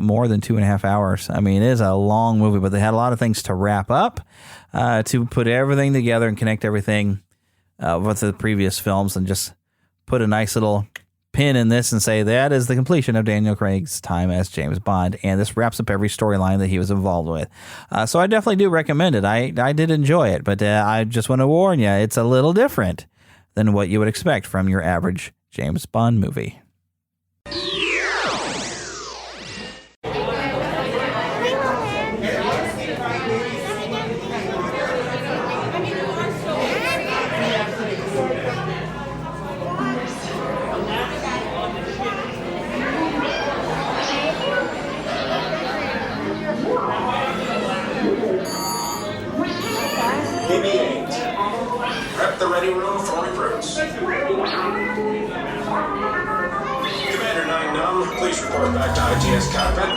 more than 2.5 hours. I mean, it is a long movie, but they had a lot of things to wrap up, to put everything together and connect everything with the previous films and just put a nice little pin in this and say that is the completion of Daniel Craig's time as James Bond, and this wraps up every storyline that he was involved with. So I definitely do recommend it. I did enjoy it, but I just want to warn you, it's a little different than what you would expect from your average James Bond movie. Prep the ready room for recruits. Commander 9 Numb, please report back to ITS cockpit.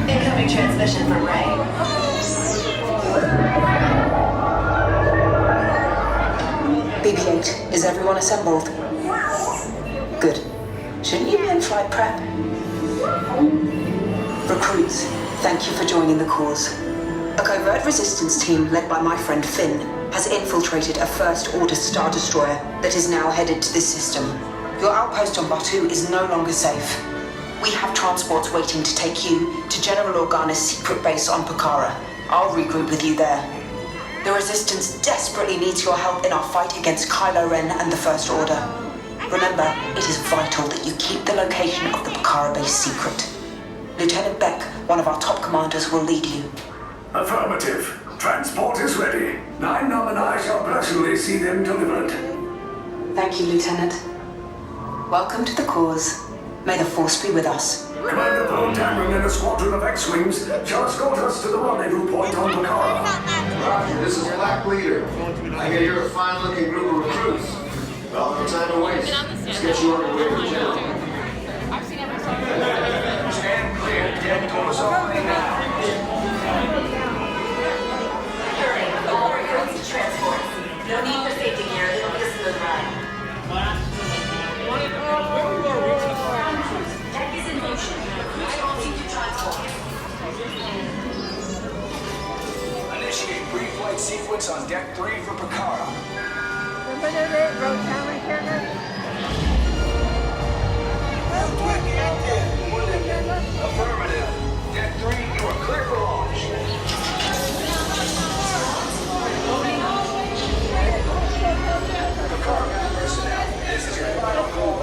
Incoming transmission from Ray. BB-8, is everyone assembled? Good. Shouldn't you be in flight prep? Recruits, thank you for joining the cause. A covert resistance team led by my friend Finn has infiltrated a first-order Star Destroyer that is now headed to this system. Your outpost on Batu is no longer safe. We have transports waiting to take you to General Organa's secret base on Pucara. I'll regroup with you there. The Resistance desperately needs your help in our fight against Kylo Ren and the First Order. Remember, it is vital that you keep the location of the Pucara base secret. Lieutenant Beck, one of our top commanders, will lead you. Affirmative. Transport is ready. 9 Numb and I shall personally see them delivered. Thank you, Lieutenant. Welcome to the cause. May the Force be with us. Commander Paul Dameron and a squadron of X-Wings shall escort us to the rendezvous point on Pucara. Roger, this is Black Leader. I get here a fine-looking group of recruits. Well, no time to waste. Let's get you on your way to the general. Stand clear. Get doors opening now. All recruits to transport. No need for safety gear. It'll be a smooth ride. Deck is in motion. Recruits all need to transport. Initiate pre-flight sequence on Deck 3 for Pucara. Affirmative. Deck 3, you are clear for launch. Pucara personnel, this is your final call.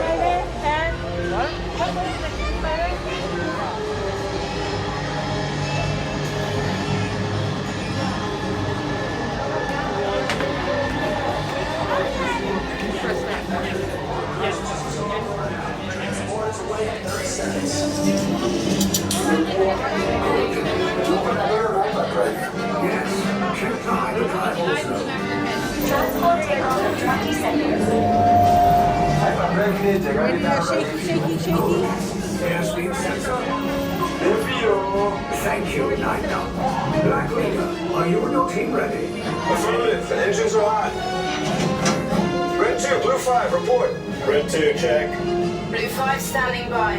Transporters away in 30 seconds. Yes, check the hyperdrive also. Transport takeoff in 20 seconds. Airspeed sensor. Thank you, 9 Numb. Black Leader, are you and your team ready? Affirmative. The engines are hot. Red 2, Blue 5, report. Red 2, check. Blue 5 standing by.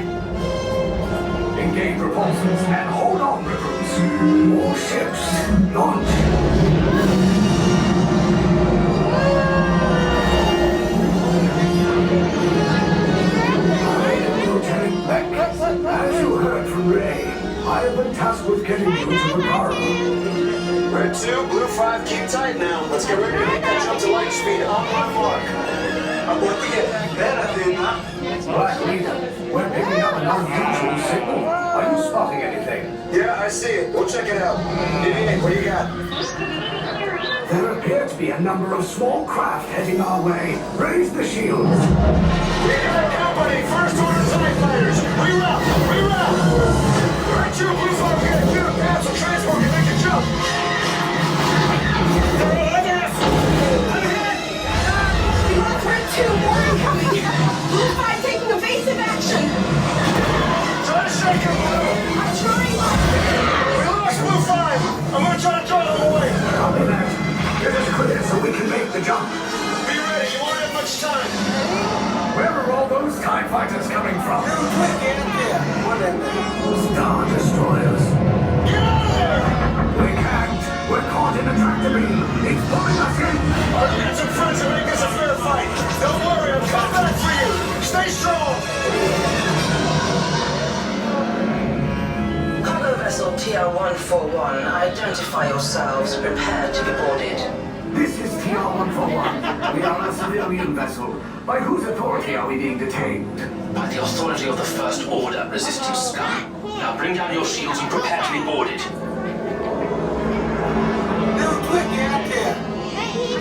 Engage repulsors and hold on, recruits. More ships. Launch. Lieutenant Beck, as you heard from Ray, I have been tasked with getting you to Pucara. Red 2, Blue 5, keep tight now. Let's get ready to make that jump to light speed on my mark. I'm working it. Then I think. Black Leader, we're picking up an unusual signal. Are you spotting anything? Yeah, I see it. We'll check it out. BB-8, what do you got? There appear to be a number of small craft heading our way. Raise the shields. We got company. First order TIE fighters. Reroute. Reroute. Red 2, Blue 5, we got a clear path so transport can make a jump. Red 2, Blue 5 taking evasive action! Try to shake him, Blue! I'm trying! We lost Blue 5! I'm gonna try to draw them away! Copy that. Get us clear so we can make the jump. Be ready, you won't have much time! Where are all those TIE fighters coming from? Star Destroyers. Get out of there! We can't. We're caught in a tractor beam. It's pulling us in. I'll get some friends and make this a fair fight. Don't worry, I'm coming back for you. Stay strong. Cargo vessel TR-141, identify yourselves. Prepare to be boarded. This is TR-141. We are a civilian vessel. By whose authority are we being detained? By the authority of the First Order, resisting scum. Now bring down your shields and prepare to be boarded.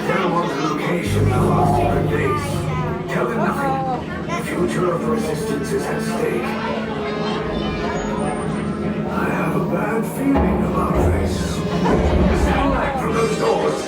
Tell them the location of our secret base. Tell them nothing. The future of the Resistance is at stake. I have a bad feeling about this. Stand back from those doors.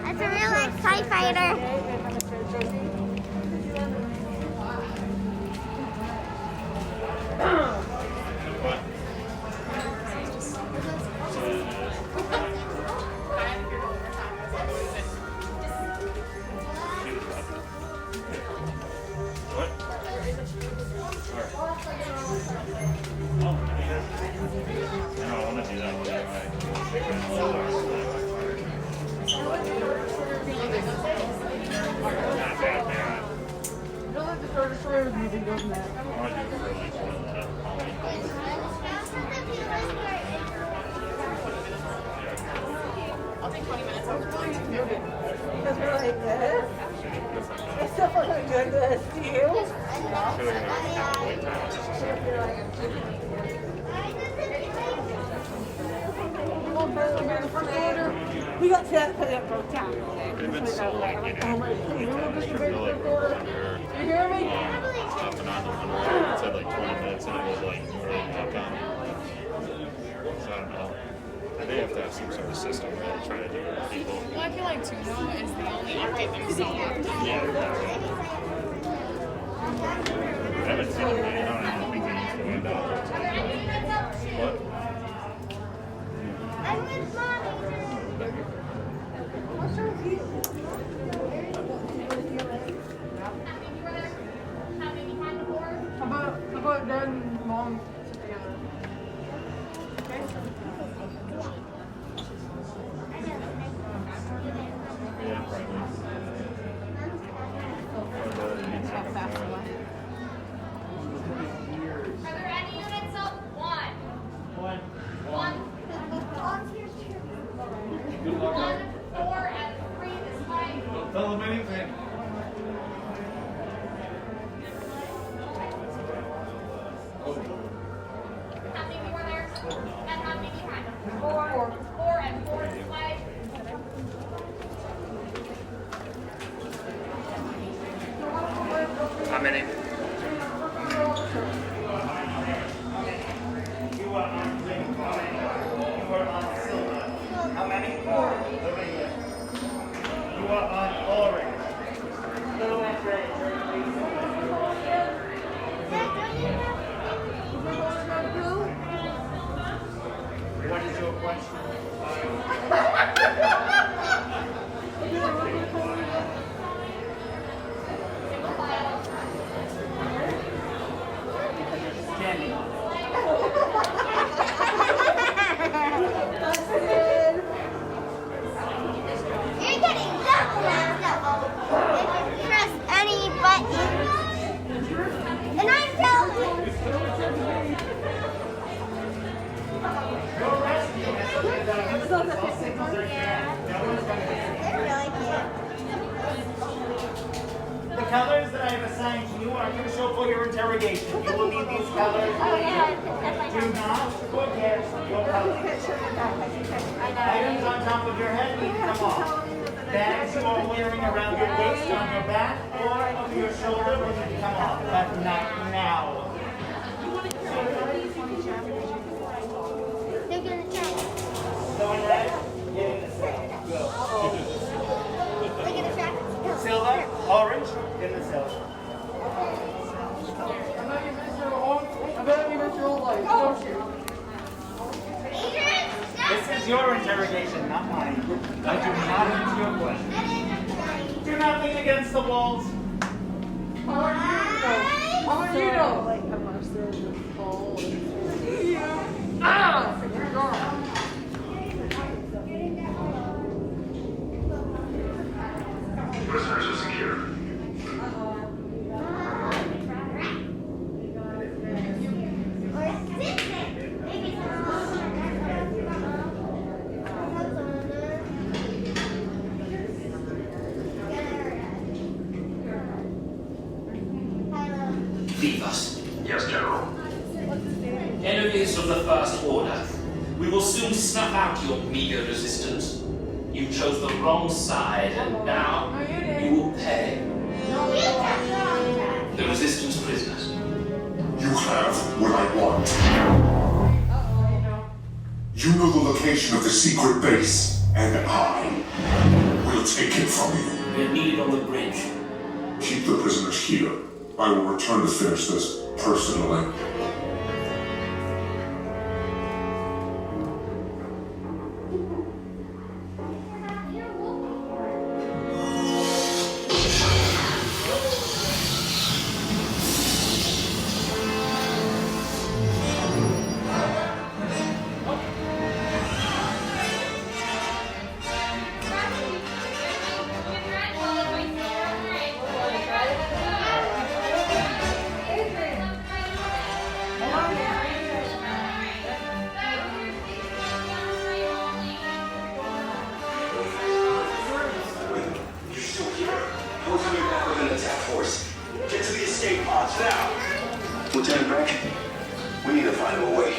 That's a real life TIE fighter. I'll take 20 minutes off the plane. Because we're like this. It's stuff like goodness to you. We got set for that broke down. You hear me? Stopping on the 100, it said like 20 minutes and it was like already up on. So I don't know. They have to have some sort of system where they try to do it with people. Well, I feel like Tuno is the only update that we saw left. Yeah, exactly. I haven't seen it, I don't think they used to wind out. What? I'm with Mommy. What's wrong with you? How about Dad and Mom sit together? Okay? Yeah, probably. Are there any units up? One. One. 1, 4, and 3 this way. Don't tell them anything. How many were there? And how many behind them? 4. 4 and 4 this way. How many? How many? 4. You are on orange. What is your question? colors that I have assigned to you are crucial for your interrogation. You will need these colors. Do not forget your colors. Items on top of your head need to come off. Bags you are wearing around your waist, on your back, or over your shoulder will need to come off, but not now. Going red, get in the cell. Go. Silver, orange, in the cell. This is your interrogation, not mine. I do not answer your questions. Do not lean against the walls. How are you doing? Like, I'm upstairs with Paul. Ah! Prisoners are secure. Leave us. Yes, General. Enemies of the First Order. We will soon snuff out your meager resistance. You chose the wrong side, and now you will pay. The Resistance prisoners. You have what I want. You know the location of the secret base, and I will take it from you. We're needed on the bridge. Keep the prisoners here. I will return to finish this personally. Lieutenant Beck, we need to find a way.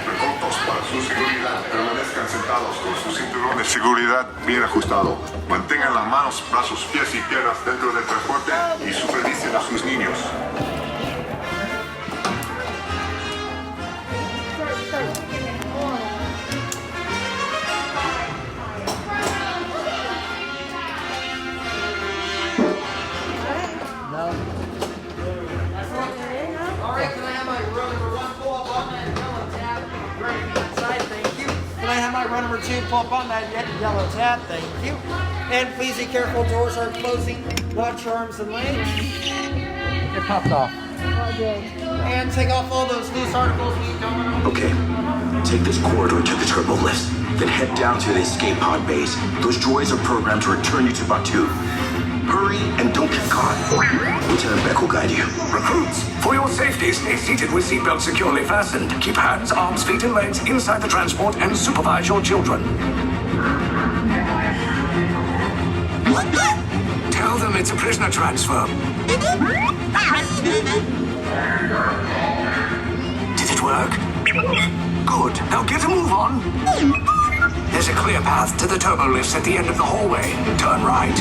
Recautos para su seguridad. Permanezcan sentados con su cinturón de seguridad bien ajustado. Mantengan las manos, brazos, pies y piernas dentro del transporte y supervisen a sus niños. Run number 2, pull up on that yellow tab, thank you. And please be careful, doors are closing. Watch your arms and legs. It popped off. And take off all those loose articles we don't. Okay, take this corridor to the turbo lifts, then head down to the escape pod base. Those droids are programmed to return you to Batu. Hurry and don't get caught. Lieutenant Beck will guide you. Recruits, for your safety, stay seated with seatbelts securely fastened. Keep hands, arms, feet, and legs inside the transport and supervise your children. Tell them it's a prisoner transfer. Did it work? Good. Now get a move on. There's a clear path to the turbo lifts at the end of the hallway. Turn right.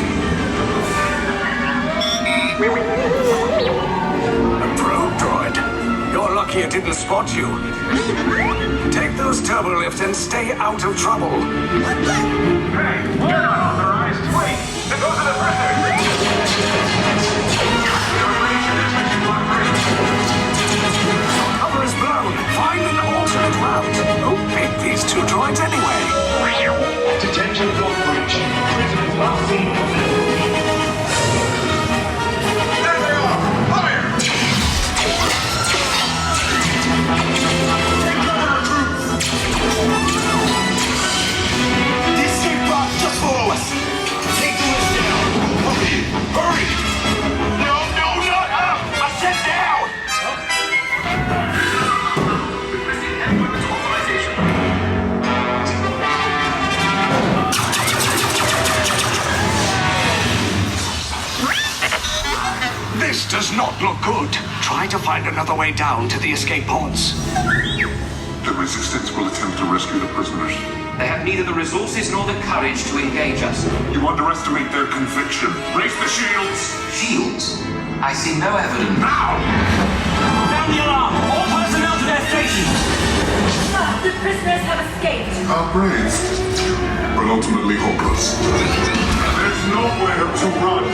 A probe droid. You're lucky it didn't spot you. Take those turbo lifts and stay out of trouble. Hey, you're not authorized. Wait, there goes the prisoners. Cover is blown. Find an alternate route. Who picked these two droids anyway? Detention block breach. Prisoners last seen on there they are! Fire! Take cover, recruits! The escape pod just below us! Take the list down! Hurry! Hurry! No, not up! I said down! Requesting heavy weapons authorization. not look good. Try to find another way down to the escape pods. The Resistance will attempt to rescue the prisoners. They have neither the resources nor the courage to engage us. You underestimate their conviction. Raise the shields! Shields? I see no evidence. Now! Sound the alarm! All personnel to their stations! The prisoners have escaped. How brave, but ultimately hopeless. There's nowhere to run.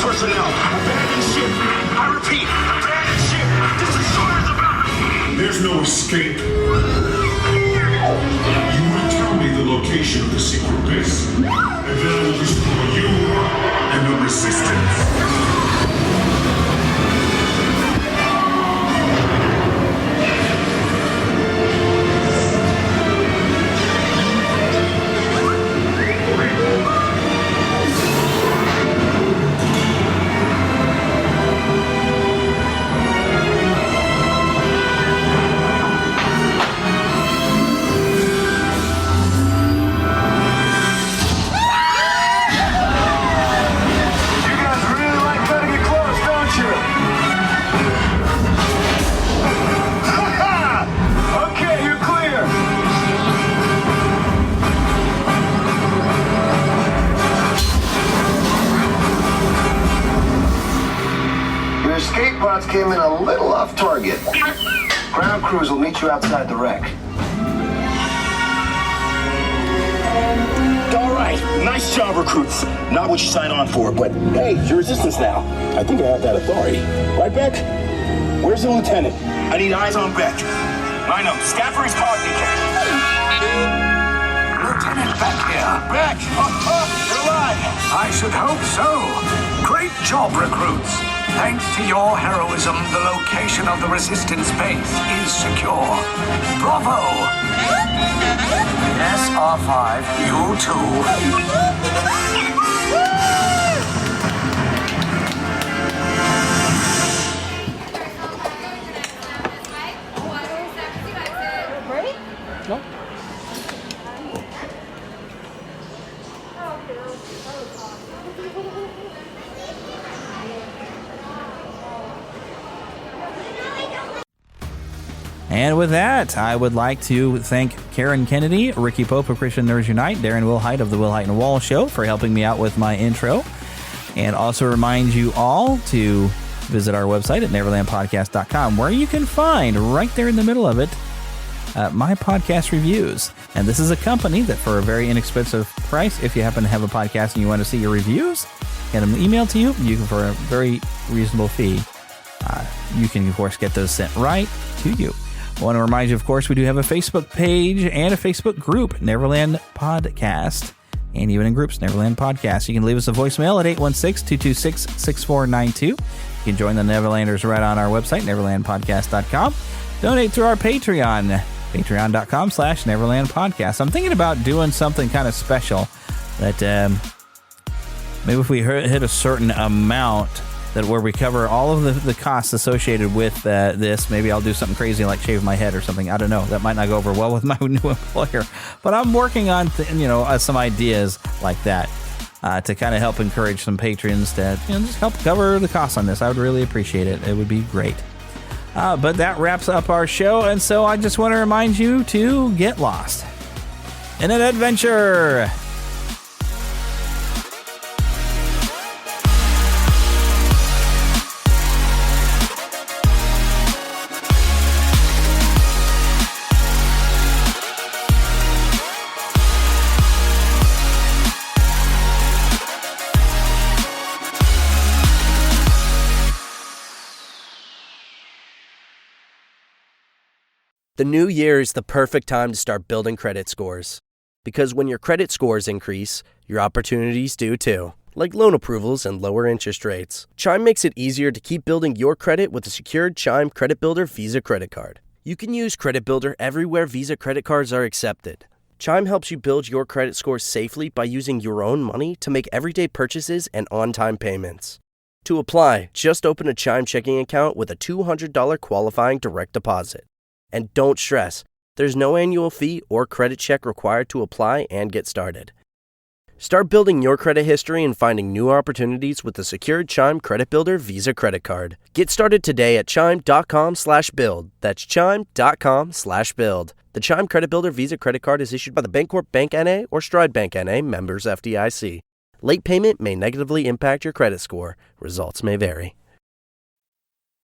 Personnel, abandon ship. I repeat, abandon ship. This destroyer's about. There's no escape. You will tell me the location of the secret base, and then I will destroy you and the Resistance. Came in a little off target. Ground crews will meet you outside the wreck. All right, nice job, recruits. Not what you signed on for, but hey, you're Resistance now. I think I have that authority. Right, Beck? Where's the lieutenant? I need eyes on Beck. I know, Scaffery's cognizant. Lieutenant Beck here. Beck! You're alive! I should hope so. Great job, recruits. Thanks to your heroism, the location of the Resistance base is secure. Bravo! Yes, R5, you too. Break? No. And with that, I would like to thank Karen Kennedy, Ricky Pope of Christian Nerds Unite, Darren Wilhite of the Wilhite and Wall Show for helping me out with my intro. And also remind you all to visit our website at neverlandpodcast.com, where you can find, right there in the middle of it, my podcast reviews. And this is a company that for a very inexpensive price, if you happen to have a podcast and you want to see your reviews, get them emailed to you. You can, for a very reasonable fee, you can, of course, get those sent right to you. I want to remind you, of course, we do have a Facebook page and a Facebook group, Neverland Podcast, and even in groups, Neverland Podcast. You can leave us a voicemail at 816-226-6492. You can join the Neverlanders right on our website, neverlandpodcast.com. Donate through our Patreon, patreon.com/Neverland Podcast. I'm thinking about doing something kind of special that maybe if we hit a certain amount, that where we cover all of the costs associated with this, maybe I'll do something crazy like shave my head or something. I don't know. That might not go over well with my new employer. But I'm working on some ideas like that to kind of help encourage some patrons to just help cover the costs on this. I would really appreciate it. It would be great. But that wraps up our show, and so I just want to remind you to get lost in an adventure. The new year is the perfect time to start building credit scores. Because when your credit scores increase, your opportunities do too, like loan approvals and lower interest rates. Chime makes it easier to keep building your credit with a secured Chime Credit Builder Visa credit card. You can use Credit Builder everywhere Visa credit cards are accepted. Chime helps you build your credit score safely by using your own money to make everyday purchases and on-time payments. To apply, just open a Chime checking account with a $200 qualifying direct deposit. And don't stress, there's no annual fee or credit check required to apply and get started. Start building your credit history and finding new opportunities with the secured Chime Credit Builder Visa credit card. Get started today at chime.com/build. That's chime.com/build. The Chime Credit Builder Visa credit card is issued by the Bancorp Bank N.A. or Stride Bank N.A. members FDIC. Late payment may negatively impact your credit score. Results may vary.